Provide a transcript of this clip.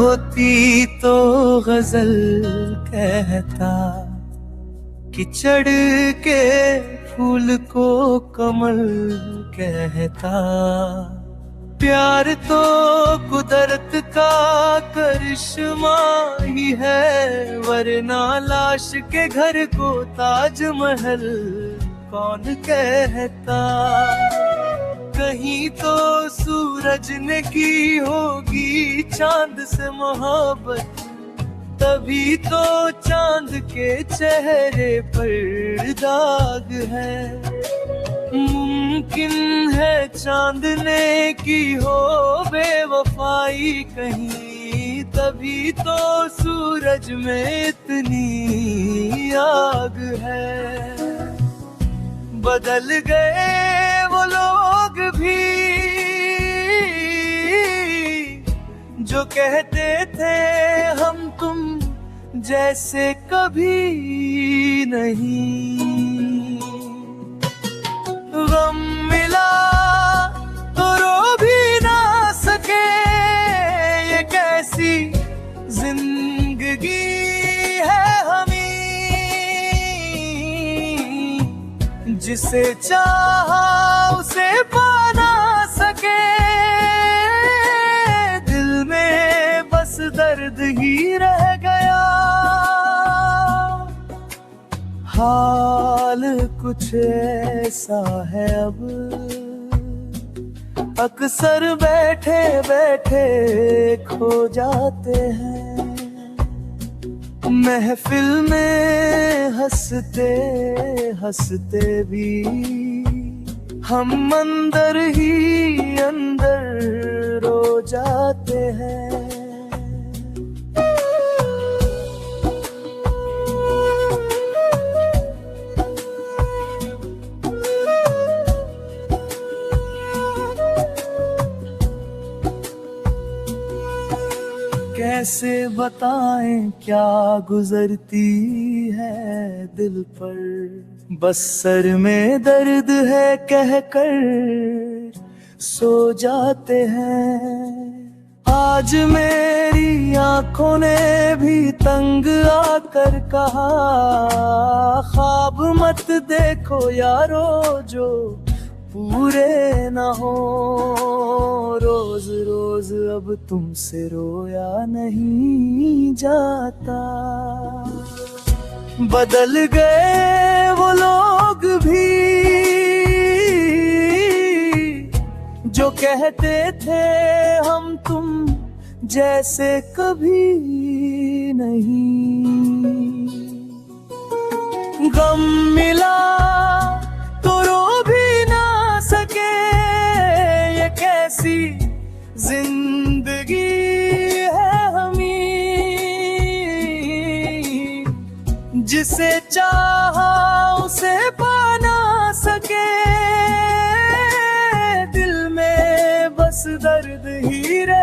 होती तो गजल कहता कि चढ़ के फूल को कमल कहता। प्यार तो कुदरत का करिश्मा ही है, वरना लाश के घर को ताजमहल कौन कहता। कहीं तो सूरज ने की होगी चांद से मोहब्बत, तभी तो चांद के चेहरे पर दाग है। मुमकिन है चांद ने की हो बेवफाई कहीं, तभी तो सूरज में इतनी आग है। बदल गए वो लोग भी जो कहते थे हम तुम जैसे कभी नहीं। गम मिला तो रो भी ना सके, ये कैसी जिंदगी है हमी। जिसे चाहा उसे पा ना सके, दिल में बस दर्द ही रह गया। हाल कुछ ऐसा है अब, अक्सर बैठे बैठे खो जाते हैं। महफिल में हंसते हंसते भी हम अंदर ही अंदर रो जाते हैं। कैसे बताएं क्या गुजरती है दिल पर, बस सर में दर्द है कह कर सो जाते हैं। आज मेरी आंखों ने भी तंग आकर कहा, ख्वाब मत देखो यारो जो पूरे ना हो। रोज रोज अब तुमसे रोया नहीं जाता। बदल गए वो लोग भी जो कहते थे हम तुम जैसे कभी नहीं। गम मिला तो रो भी ना सके, ये कैसी जिंदगी है हमी। जिसे चाहा उसे पा ना सके, दिल में बस दर्द ही रह